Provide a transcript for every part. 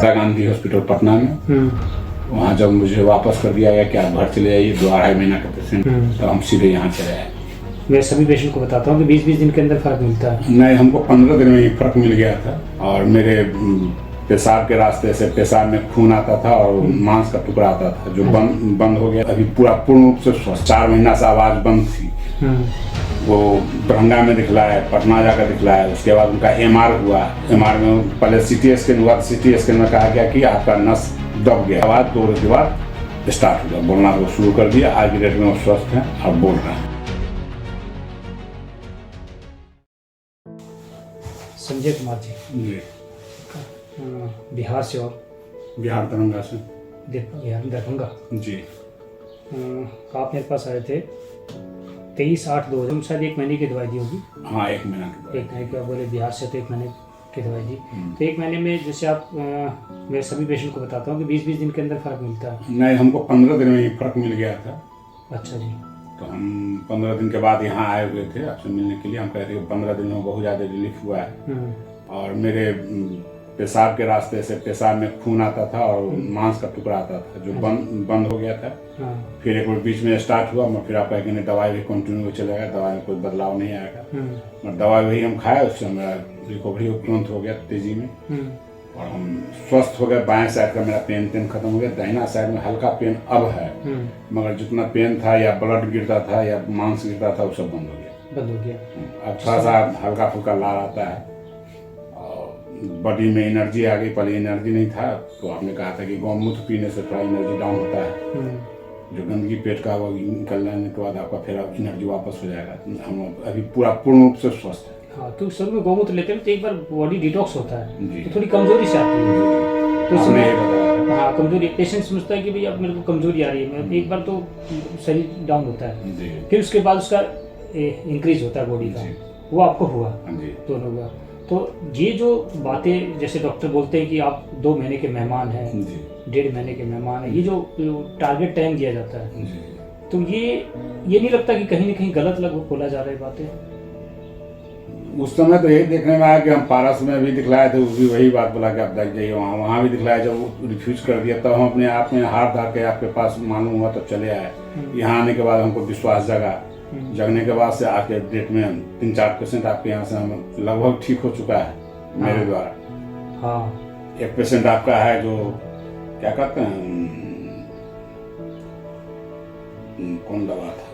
Indira Gandhi hospital Patna में। वहाँ जब मुझे वापस कर दिया गया कि आप घर चले जाइए, 2-2.5 महीना का पेशेंट, तो हम सीधे यहाँ चले आए। मैं सभी पेशेंट को बताता हूँ कि 20-20 दिन के अंदर फ़र्क मिलता है। नहीं, हमको 15 दिन में ही फ़र्क मिल गया था। और मेरे पेशाब के रास्ते से पेशाब में खून आता था और मांस का टुकड़ा आता था जो बंद हो गया। अभी पूर्ण रूप से स्वस्थ। 4 महीना से आवाज़ बंद थी। वो दरभंगा में दिखलाया, पटना जाकर दिखलाया। उसके बाद उनका MR हुआ। MR में पहले CT स्कैन हुआ। CT स्कैन में कहा गया कि आपका नस दब गया। आवाज़ 2 रोज के बाद स्टार्ट हुआ, बोलना वो शुरू कर दिया। आज की डेट में वो स्वस्थ हैं और बोल रहे हैं। संजय कुमार जी बिहार से, और बिहार दरभंगा से। बिहार दरभंगा जी। आप मेरे पास आए थे 23/8/2000। शायद 1 महीने की दवाई दी होगी। हाँ, 1 महीना की दवाई। 1 महीने की। आप बोले बिहार से, तो 1 महीने की दवाई दी। तो 1 महीने में जैसे आप मैं सभी पेशेंट को बताता हूँ कि 20-20 दिन के अंदर फ़र्क मिलता है। नहीं, हमको 15 दिन में ही फ़र्क मिल गया था। अच्छा जी। तो हम 15 दिन के बाद यहाँ आए हुए थे आपसे मिलने के लिए। हम कहते हैं कि 15 दिन में बहुत ज़्यादा रिलीफ हुआ है। और मेरे पेशाब के रास्ते से पेशाब में खून आता था और मांस का टुकड़ा आता था जो बंद हो गया था। फिर एक बार बीच में स्टार्ट हुआ। मैं फिर आप कहेंगे नहीं, दवाई भी कंटिन्यू चलेगा, दवाई में कोई बदलाव नहीं आएगा। और दवाई वही हम खाए, उससे मेरा रिकवरी तुरंत हो गया तेजी में। और हम स्वस्थ हो गए। बाएं साइड का मेरा पेन खत्म हो गया। दाहिना साइड में हल्का पेन अब है, मगर जितना पेन था या ब्लड गिरता था या मांस गिरता था वो सब बंद हो गया। अब थोड़ा सा हल्का फुल्का लाल आता है और बॉडी में एनर्जी आ गई। पहले एनर्जी नहीं था, तो आपने कहा था कि गौमूत्र पीने से थोड़ा एनर्जी डाउन होता है। जो गंदगी पेट का वो निकल जाने के बाद आपका फिर एनर्जी वापस हो जाएगा। हम अभी पूर्ण रूप से स्वस्थ है। हाँ, तो शुरू में गौमूत्र लेते हैं तो एक बार बॉडी डिटॉक्स होता है, तो थोड़ी कमजोरी से आती है। तो उसमें हाँ, कमजोरी पेशेंट समझता है कि भाई अब मेरे को कमजोरी आ रही है। एक बार तो शरीर डाउन होता है, फिर उसके बाद उसका इंक्रीज होता है बॉडी का। वो आपको हुआ, दोनों हुआ। तो ये जो बातें जैसे डॉक्टर बोलते हैं कि आप 2 महीने के मेहमान हैं, 1.5 महीने के मेहमान हैं, ये जो टारगेट टाइम दिया जाता है, तो ये नहीं लगता कि कहीं ना कहीं गलत बोला जा रहा है बातें? उस समय तो यही देखने में आया कि हम पारस में भी दिखलाए थे, वो भी वही बात बोला कि आप देख जाइए वहाँ भी दिखलाया। जब वो रिफ्यूज कर दिया तब हम अपने आप में हार धार के आपके पास मालूम हुआ तब चले आए। यहाँ आने के बाद हमको विश्वास जगने के बाद से आज के डेट में 3-4 पेशेंट आपके यहाँ से हम लगभग ठीक हो चुका है मेरे द्वारा। हाँ, एक पेशेंट आपका है जो क्या कहते हैं, कौन दवा था,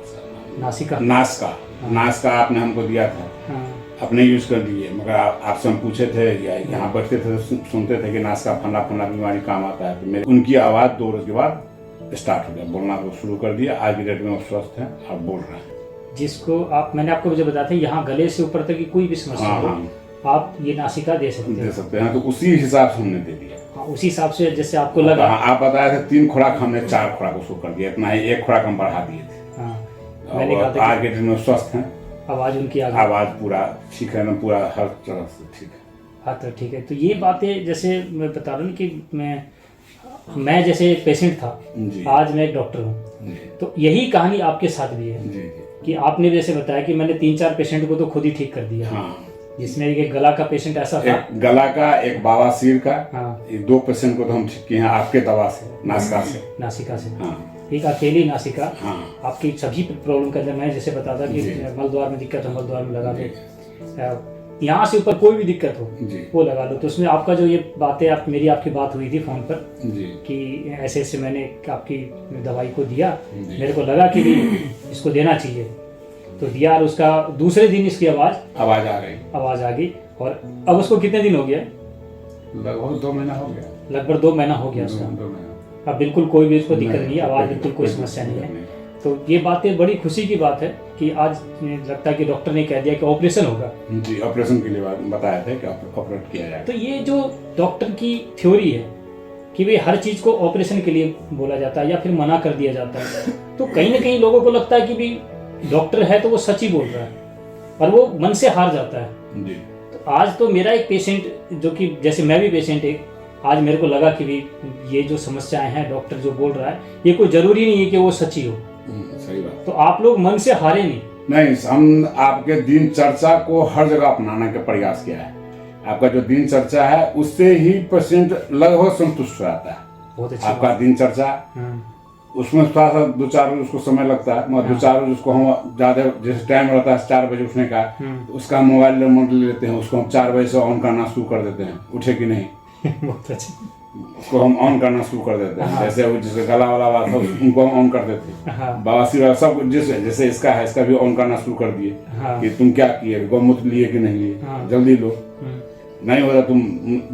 नासिका आपने हमको दिया था। अपने यूज कर लिए, मगर आपसे हम पूछे थे या यहाँ बैठते थे सुनते थे कि नासिका फला बीमारी काम आता है। तो मेरे उनकी आवाज़ 2 रोज के बाद स्टार्ट हो गया, बोलना वो शुरू कर दिया। आज की डेट में वो स्वस्थ हैं और बोल रहे हैं। जिसको मैंने आपको मुझे बताया था, यहाँ गले से ऊपर तक की कोई भी समस्या हो, आप ये नासिका दे सकते हैं। तो उसी हिसाब से हमने दे दिया। हाँ, उसी हिसाब से जैसे आपको लगा। आप बताए थे 3 खुराक, हमने 4 खुराक उसको कर दिया। इतना ही 1 खुराक हम बढ़ा दिए थे। आज के दिन में स्वस्थ हैं। आवाज़ उनकी आवाज़ पूरा ठीक है ना, पूरा हर तरह से ठीक है। हर तरह ठीक है। तो ये बातें जैसे मैं बता रहा हूँ कि मैं जैसे पेशेंट था, आज मैं एक डॉक्टर हूँ। तो यही कहानी आपके साथ भी है कि आपने जैसे बताया कि मैंने 3-4 पेशेंट को तो खुद ही ठीक कर दिया। जिसमें एक गला का पेशेंट ऐसा था, एक गला का, एक बवासीर का। ये 2 पेशेंट को तो हम ठीक किए हैं आपके दवा से, नासिका से। एक अकेली नासिका आपकी सभी प्रॉब्लम के अंदर। मैं जैसे बताता कि मलद्वार में दिक्कत है, मलद्वार में लगा लो। यहाँ से ऊपर कोई भी दिक्कत हो वो लगा लो। तो उसमें आपका जो ये बातें आपकी बात हुई थी फोन पर कि ऐसे मैंने आपकी दवाई को दिया, मेरे को लगा कि इसको देना चाहिए, तो दिया। और उसका दूसरे दिन इसकी आवाज़ आ गई। और अब उसको कितने दिन हो गया? लगभग 2 महीना हो गया। लगभग 2 महीना हो गया उसका। अब बिल्कुल कोई भी उसको दिक्कत नहीं है, आवाज़ बिल्कुल कोई समस्या नहीं है। तो ये बातें बड़ी खुशी की बात है कि आज लगता है कि डॉक्टर ने कह दिया कि ऑपरेशन होगा। जी, ऑपरेशन के लिए बताया था कि ऑपरेट किया जाएगा। तो ये जो डॉक्टर की थ्योरी है कि भाई हर चीज़ को ऑपरेशन के लिए बोला जाता है या फिर मना कर दिया जाता है, तो कहीं ना कहीं लोगों को लगता है कि भाई डॉक्टर है तो वो सच ही बोल रहा है, और वो मन से हार जाता है। जी। तो आज तो मेरा एक पेशेंट, जो कि जैसे मैं भी पेशेंट एक, आज मेरे को लगा कि भाई ये जो समस्याएं हैं डॉक्टर जो बोल रहा है ये कोई जरूरी नहीं है कि वो सच्ची हो। सही बात। तो आप लोग मन से हारे नहीं। हम आपके दिनचर्या को हर जगह अपनाने का प्रयास किया है। आपका जो दिनचर्या है उससे ही पेशेंट लगभग संतुष्ट रहता है। बहुत अच्छी आपका दिनचर्या उसमें थोड़ा सा 2-4 रोज उसको समय लगता है, मगर 2-4 रोज उसको हम ज्यादा जैसे टाइम रहता है 4 बजे उठने का, तो उसका मोबाइल रिमोट ले लेते हैं, उसको हम 4 बजे से ऑन करना शुरू कर देते हैं, उठे कि नहीं बहुत अच्छा। उसको हम ऑन करना शुरू कर देते हैं। जैसे वो जिसका गला वाला बात था उनको हम ऑन कर देते हैं, बवासीर सब जैसे इसका है इसका भी ऑन करना शुरू कर दिए कि तुम क्या किए, गौमूत्र लिए कि नहीं लिए, जल्दी लो, नहीं होता तुम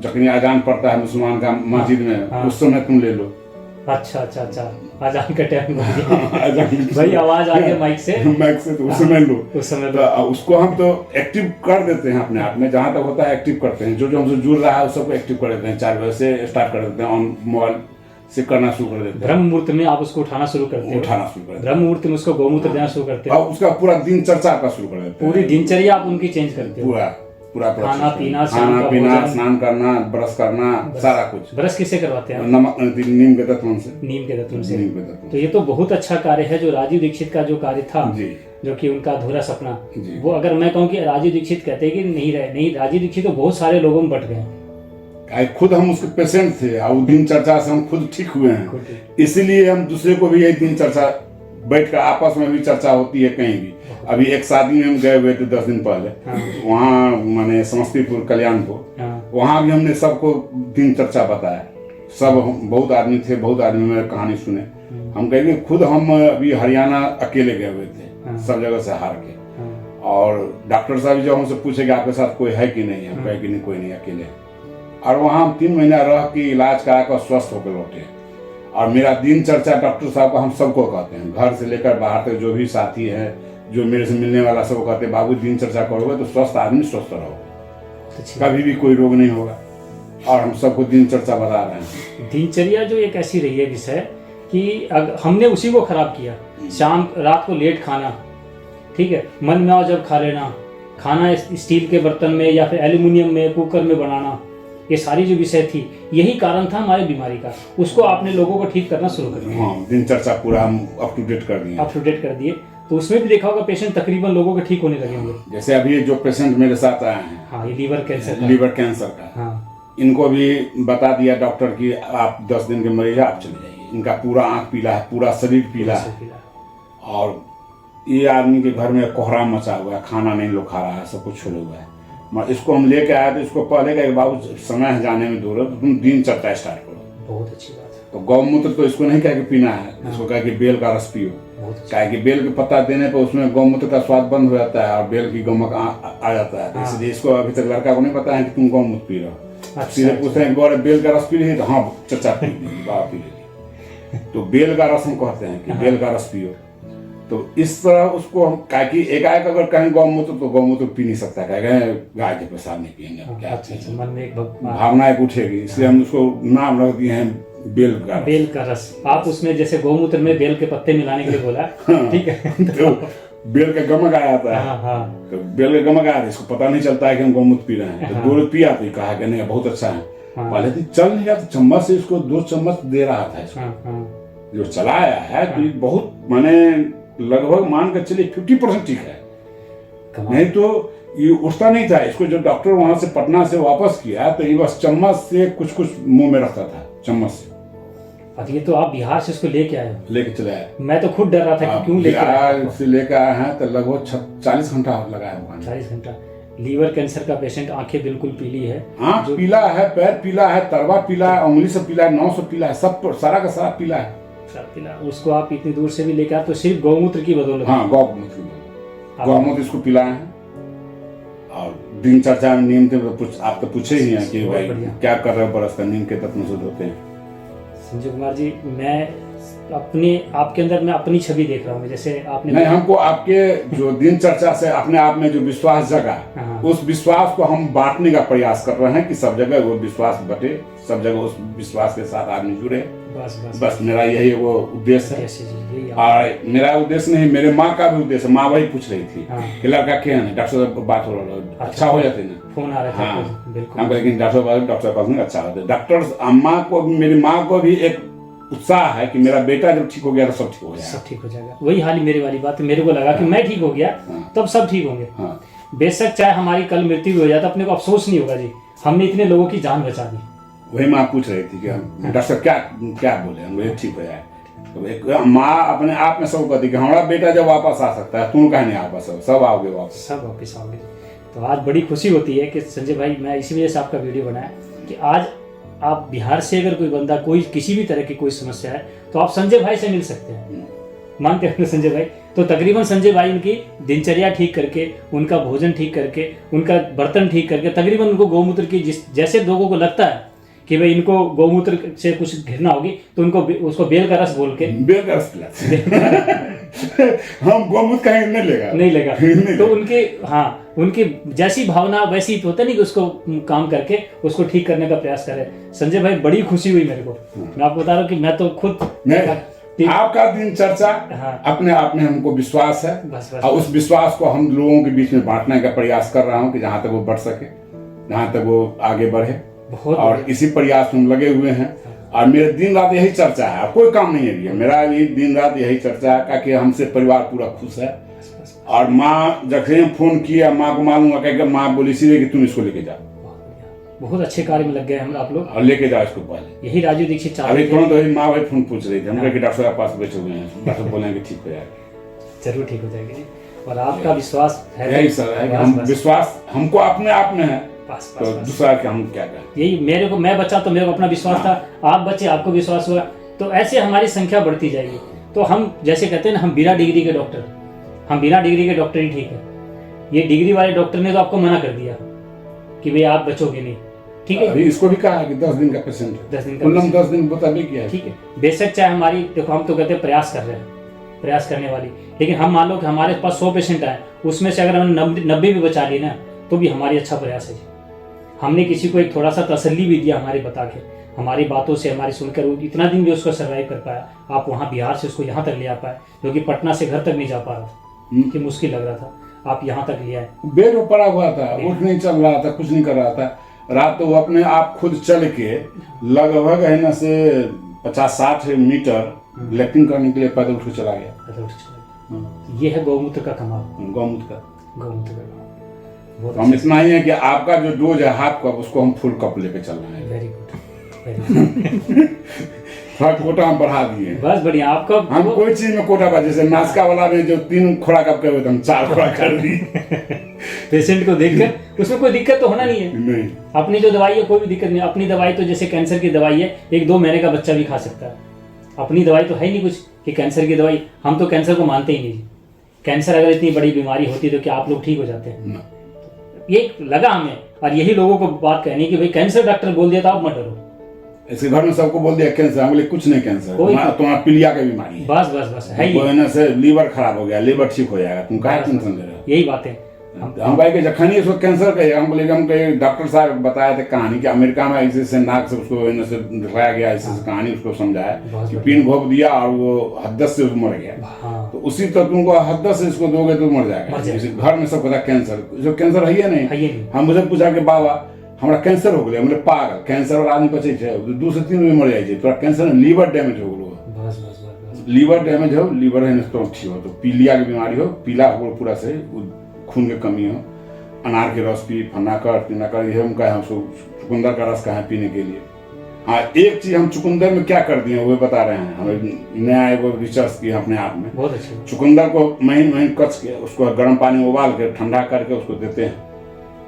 जखनी अजान पड़ता है मुसलमान का मस्जिद में उस समय तुम ले लो। अच्छा अच्छा अच्छा, अजान का टाइम भाई आवाज आ गई माइक से तो उस समय लो, उस समय तो उसको हम तो एक्टिव कर देते हैं अपने आप में, जहाँ तक होता है एक्टिव करते हैं, जो हमसे जुड़ रहा है उस सबको एक्टिव कर देते हैं, 4 बजे से स्टार्ट कर देते हैं, ऑन मोबाइल से करना शुरू कर देते हैं। ब्रह्म मुहूर्त में आप उसको उठाना शुरू करते हैं, ब्रह्म मुहूर्त में उसको गौमूत्र देना शुरू करते हैं, और उसका पूरा दिनचर्या का शुरू कर देते हैं, पूरी दिनचर्या आप उनकी चेंज करते हैं, पूरा खाना पीना स्नान करना, ब्रश करना, सारा कुछ। ब्रश किससे करवाते हैं? नमक नीम के तत्व से, नीम के तत्व से। तो ये तो बहुत अच्छा कार्य है जो राजीव दीक्षित का जो कार्य था जी, जो कि उनका अधूरा सपना, वो अगर मैं कहूँ कि राजीव दीक्षित कहते हैं कि नहीं राजीव दीक्षित तो बहुत सारे लोगों में बट गए, खुद हम उसके पेशेंट थे और दिनचर्या से हम खुद ठीक हुए हैं, इसीलिए हम दूसरे को भी यही दिनचर्या बैठ कर आपस में भी चर्चा होती है कहीं भी। अभी एक शादी में हम गए हुए थे 10 दिन पहले, वहाँ माने समस्तीपुर कल्याणपुर, वहाँ भी हमने सबको दिनचर्या बताया, सब बहुत आदमी थे, बहुत आदमी मेरे कहानी सुने। हम कहेंगे खुद हम अभी हरियाणा अकेले गए हुए थे, सब जगह से हार के, और डॉक्टर साहब जब हमसे पूछे कि आपके साथ कोई है कि नहीं, हम कहे कि नहीं कोई नहीं, अकेले। और वहाँ हम 3 महीना रह के इलाज करा कर स्वस्थ होकर लौटे। और मेरा दिनचर्या डॉक्टर साहब को हम सबको कहते हैं, घर से लेकर बाहर तक जो भी साथी है, जो मेरे से मिलने वाला सबको कहते हैं बाबू दिनचर्या करोगे तो स्वस्थ आदमी स्वस्थ रहोगे, कभी भी कोई रोग नहीं होगा। और हम सबको दिनचर्या बता रहे हैं। दिनचर्या जो एक ऐसी रही है विषय कि हमने उसी को खराब किया, शाम रात को लेट खाना, ठीक है, मन में आओ जब खा लेना, खाना स्टील के बर्तन में या फिर एल्यूमिनियम में कुकर में बनाना, ये सारी जो विषय थी यही कारण था हमारी बीमारी का, उसको आपने लोगों को ठीक करना शुरू कर दिया। हाँ, दिनचर्या पूरा हम अप टू डेट कर दिए, तो उसमें भी देखा होगा पेशेंट तकरीबन लोगों के ठीक होने लगे होंगे। जैसे अभी जो पेशेंट मेरे साथ आए हैं, हाँ, ये लीवर कैंसर का, हाँ, इनको भी बता दिया डॉक्टर की आप 10 दिन के मरीज आप चले जाइए, इनका पूरा आंख पीला है, पूरा शरीर पीला है, और ये आदमी के घर में कोहराम मचा हुआ है, खाना नहीं लोग खा रहा है, सब कुछ छोड़े हुआ है। इसको हम लेके आए तो इसको पहले कहा बाबू समय है जाने में दूर है, तो तुम दिनचर्या स्टार्ट करो। बहुत अच्छी बात है। तो गौमूत्र तो इसको नहीं कह के पीना है, इसको कह के बेल का रस पियो, कह के बेल के पत्ता देने पर उसमें गौमूत्र का स्वाद बंद हो जाता है और बेल की गमक आ जाता है। इसलिए इसको अभी तक लड़का को नहीं पता है कि तुम गौमूत्र पी रहे हो। सीधे पूछते हैं कि बेल का रस पी रही, तो हाँ चचा पी लेगी, बाबा पी लेगी। तो बेल का रस हम कहते हैं कि बेल का रस पियो। तो इस तरह उसको हम एकाएक अगर कहें गौमूत्र तो गौमूत्र पी नहीं सकता, कहेंगे गाय के पेशाब नहीं पियेंगे, क्या मन में एक भावना एक उठेगी, इसलिए हम उसको नाम रख दिए हैं बेल का रस। आप उसमें जैसे गौमूत्र में बेल के पत्ते मिलाने के लिए बोला, ठीक है, तो बेल का गमक आ जाता है, तो बेल का गमक आया, इसको पता नहीं चलता है कि हम गौमूत्र पी रहे हैं। तो 2 रोज पिया तो कहा कि नहीं बहुत अच्छा है, पहले तो चल नहीं जाता, चम्मच से इसको 2 चम्मच दे रहा था इसको, जो चलाया है तो बहुत माने लगभग मान कर चलिए 50% ठीक है, नहीं तो ये उठता नहीं था। इसको जो डॉक्टर वहां से पटना से वापस किया तो ये बस चम्मच से कुछ मुंह में रखता था, चम्मच से। ये तो आप बिहार से इसको लेके आए, लेके चले आए। मैं तो खुद डर रहा था कि क्यों लेके आए। बिहार से लेके आए हैं तो लगभग 40 घंटा लगाया हुआ है। 40 घंटा। लीवर कैंसर का पेशेंट, आंखें बिल्कुल पीली है, आंख पीला है, पैर पीला है, तरवा पीला है, उंगली से पीला है, 9 से पीला है, सब सारा का सारा पीला है। उसको आप इतनी दूर से भी लेकर आए तो सिर्फ गौमूत्र की बदौलत। हाँ, गौमूत्र इसको पिलाए हैं। और दिनचर्या में नीम थे, आप तो पूछे ही हैं कि भाई क्या कर रहे हो, बरस का नीम के तत्व से होते हैं। संजय कुमार जी, मैं आपके अंदर मैं अपनी छवि देख रहा हूँ, जैसे आपने नहीं, हमको आपके जो दिनचर्या से अपने आप में जो विश्वास जगा, उस विश्वास को हम बांटने का प्रयास कर रहे हैं कि सब जगह वो विश्वास बटे, सब जगह उस विश्वास के साथ आदमी जुड़े। बस मेरा यही वो उद्देश्य है। और मेरा उद्देश्य नहीं, मेरे माँ का भी उद्देश्य, माँ वही पूछ रही थी कि लड़का क्या है, डॉक्टर साहब बात हो रहा, अच्छा हो जाते ना, फोन आ रहा था। हम लेकिन डॉक्टर पास अच्छा होता। डॉक्टर अम्मा को, मेरी माँ को भी एक उत्साह है कि मेरा बेटा जब ठीक हो गया तो सब ठीक हो जाएगा, सब ठीक हो जाएगा। वही हाल मेरे वाली बात है, मेरे को लगा कि मैं ठीक हो गया तब सब ठीक होंगे। बेशक चाहे हमारी कल मृत्यु भी हो जाए तो अपने को अफसोस नहीं होगा जी, हमने इतने लोगों की जान बचा दी। वही माँ पूछ रही थी कि डॉक्टर साहब क्या क्या बोले, हम बोले ठीक हो जाए। तो एक माँ अपने आप में सब कहती कि हमारा बेटा जब वापस आ सकता है तुम कहीं नहीं आ पास, सब आओगे वापस, सब वापस आओगे। तो आज बड़ी खुशी होती है कि संजय भाई, मैं इसी वजह से आपका वीडियो बनाया कि आज आप बिहार से अगर कोई बंदा कोई किसी भी तरह की कोई समस्या है तो आप संजय भाई से मिल सकते हैं। मानते हैं संजय भाई? तो तकरीबन संजय भाई उनकी दिनचर्या ठीक करके, उनका भोजन ठीक करके, उनका बर्तन ठीक करके, तकरीबन उनको गौमूत्र की जैसे लोगों को लगता है कि भाई इनको गौमूत्र से कुछ घृणा होगी तो उनको उसको बेल का रस बोल के बेल का रस पिलाते हम गौमूत्र कहीं नहीं लेगा तो उनके उनकी जैसी भावना वैसी होता नहीं कि उसको काम करके उसको ठीक करने का प्रयास करे। संजय भाई बड़ी खुशी हुई मेरे को। मैं आपको बता रहा हूँ कि मैं तो खुद आपका दिनचर्या अपने आप में हमको विश्वास है, और उस विश्वास को हम लोगों के बीच में बांटने का प्रयास कर रहा हूँ कि जहाँ तक वो बढ़ सके, जहाँ तक वो आगे बढ़े, और इसी प्रयास में लगे हुए हैं। और मेरे दिन रात यही चर्चा है, कोई काम नहीं है भैया, मेरा भी दिन रात यही चर्चा है कि हमसे परिवार पूरा खुश है। और माँ जैसे फोन किया, माँ को मालूम है कि माँ बोली सीधे कि तुम इसको लेके जाओ। बहुत अच्छे कार्य में लग गए हम आप लोग, और लेके जाओ इसको पहले। यही राजू दीक्षित चाहते अभी तुरंत वही माँ भाई फोन पूछ रही थी, हम कहे कि डॉक्टर साहब पास बैठे हुए हैं, डॉक्टर बोलेंगे ठीक हो जाएगा। जरूर ठीक हो जाएगी जी। और आपका विश्वास है, यही सर है कि हम विश्वास हमको अपने आप में है, तो दूसरा कि हम क्या करें। यही मेरे को, मैं बचा तो मेरे को अपना विश्वास था, आप बच्चे आपको विश्वास हुआ, तो ऐसे हमारी संख्या बढ़ती जाएगी। तो हम जैसे कहते हैं ना, हम बिना डिग्री के डॉक्टर, हम बिना डिग्री के डॉक्टर ही ठीक है। ये डिग्री वाले डॉक्टर ने तो आपको मना कर दिया कि भाई आप बचोगे नहीं, ठीक है। अभी इसको भी कहा है कि 10 दिन का पेशेंट है, 10 दिन का 10 दिन बता भी किया है, ठीक है। बेशक चाहे हमारी, देखो हम तो कहते हैं प्रयास कर रहे हैं, प्रयास करने वाली, लेकिन हम मान लो कि हमारे पास 100 पेशेंट आए, उसमें से अगर हम 90 भी बचा लिए ना तो भी हमारी अच्छा प्रयास है। हमने किसी को एक थोड़ा सा तसल्ली भी दिया हमारे बता के, हमारी बातों से, हमारी सुनकर, वो इतना दिन भी उसको सर्वाइव कर पाया। आप वहाँ बिहार से उसको यहाँ तक ले आ पाए, जो कि पटना से घर तक नहीं जा पा रहा था, कि मुश्किल लग रहा था, आप यहाँ तक ले आए। बेड पर पड़ा हुआ था, उठ नहीं चल रहा था, कुछ नहीं कर रहा था। रात तो वो अपने आप खुद चल के लगभग है ना से 50-60 मीटर लैट्रिन करने के लिए पैदल उठ के चला गया। ये है गौमूत्र का कमाल, गौमूत्र का कमाल। हम इतना ही है कि आपका जो डोज है हाफ कप, उसको हम फुल कप लेके चल रहे हैं। वेरी गुड थोड़ा कोटा हम बढ़ा दिए, बस बढ़िया। आपका हम कोई चीज में कोटा, जैसे नाश्ता वाला में जो 3 खुराक आप कहे, हम 4 खुराक कर दी। पेशेंट को देखकर उसमें कोई दिक्कत तो होना नहीं है। नहीं, अपनी जो दवाई है कोई भी दिक्कत नहीं। अपनी दवाई तो जैसे कैंसर की दवाई है, 1-2 महीने का बच्चा भी खा सकता है। अपनी दवाई तो है ही नहीं कुछ कि कैंसर की दवाई, हम तो कैंसर को मानते ही नहीं। कैंसर अगर इतनी बड़ी बीमारी होती तो क्या आप लोग ठीक हो जाते हैं? ये लगा हमें, और यही लोगों को बात कहनी कि भाई कैंसर डॉक्टर बोल दिया था, आप मत डरो। इसके घर में सबको बोल दिया कैंसर, हम बोले कुछ नहीं कैंसर, तुम्हारा पीलिया की बीमारी है। बस है ही से लीवर खराब हो गया, लीवर ठीक हो जाएगा, तुम क्या टेंशन ले रहे हो? यही बात है। हम भाई के जखनी इसको कैंसर कहे, हम बोले हम कहे डॉक्टर साहब बताया थे कहानी कि अमेरिका में ऐसे से नाक से उसको से दिखाया गया, ऐसे कहानी उसको समझाया कि पिन घोप दिया और वो हदस से मर गया। तो उसी तरह तुमको हदस से इसको दोगे तो मर जाएगा। घर में सब पता कैंसर, जो कैंसर है नहीं। हम मुझे पूछा कि बाबा हमारा कैंसर हो गया, मतलब पागल कैंसर और आदमी बचे 2 से 3 दिन मर जाए, थोड़ा कैंसर लीवर डैमेज हो गया, लीवर डैमेज हो, लीवर है तो ठीक हो, तो पीलिया की बीमारी हो, पीला हो पूरा से, खून की कमी हो, अनार के रस पी, फन्ना कर ये उनका है, उसको चुकंदर का रस का है पीने के लिए। हाँ, एक चीज हम चुकंदर में क्या कर दिए वो बता रहे हैं, हमें नया एगो रिसर्च किया अपने आप में। बहुत अच्छा। चुकंदर को महीन कच के उसको गर्म पानी में उबाल के ठंडा करके उसको देते हैं,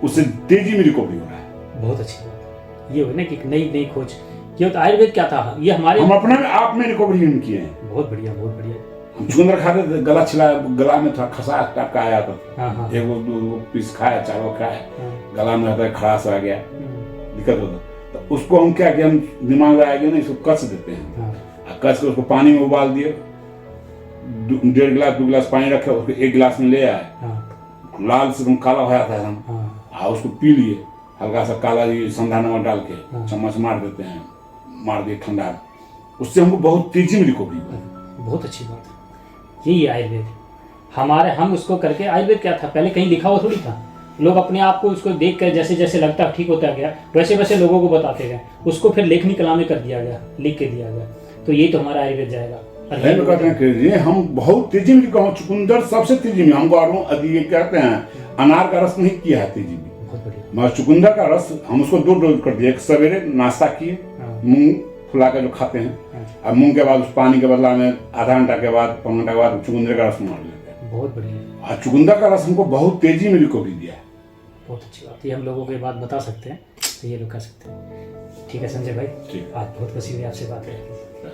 उससे तेजी में रिकवरी हो रहा है। बहुत अच्छी बात ये हुई ना कि नई खोज। ये तो आयुर्वेद क्या था, ये हमारे हम अपने आप में रिकवरी हम किए हैं। बहुत बढ़िया, बहुत बढ़िया। हम चुकंदर खाते थे, गला छिला, गला में था खसास टाइप का आया था, एक वो 2 पीस खाया, 4 खाया, गला में रहता है, खराश आ गया, दिक्कत होता। तो उसको हम क्या किया, हम दिमाग में आएगा ना, इसको कस देते हैं, कस के उसको पानी में उबाल दिए, 1.5 गिलास 2 गिलास पानी रखे, उसको 1 गिलास में ले आए, लाल से एकदम काला होया था हम, उसको पी लिए, हल्का सा काला संधा नमक डाल के चम्मच मार देते हैं, मार दिए ठंडा, उससे हमको बहुत तेजी में रिकवरी हुई। बहुत अच्छी बात है। यही आयुर्वेद हमारे, हम उसको करके, आयुर्वेद क्या था पहले कहीं लिखा हुआ थोड़ी था, लोग अपने आप को उसको देख कर जैसे जैसे लगता ठीक होता गया वैसे वैसे लोगों को बताते गए, उसको फिर लेखनी कला में कर दिया गया, लिख के दिया गया। तो ये तो हमारा आयुर्वेद जाएगा। हम बहुत तेजी में, चुकंदर सबसे तेजी में, हमको ये कहते हैं अनार का रस नहीं किया है तेजी में, बहुत बढ़िया। मगर चुकंदर का रस हम उसको 2 डोज कर दिए। एक सवेरे नाश्ता किए, मूंग फुला के जो खाते हैं, अब मूंग के बाद उस पानी के बदला में आधा घंटा के बाद, 5 घंटा के बाद चुकंदर का रस मार लेते हैं। बहुत बढ़िया। और चुकंदर का रस हमको बहुत तेजी में रिकवरी दिया है। बहुत अच्छी बात, ये हम लोगों को ये बात बता सकते हैं, तो ये लोग कर सकते हैं। ठीक है संजय भाई, ठीक, आज बहुत खुशी हुई आपसे बात करके।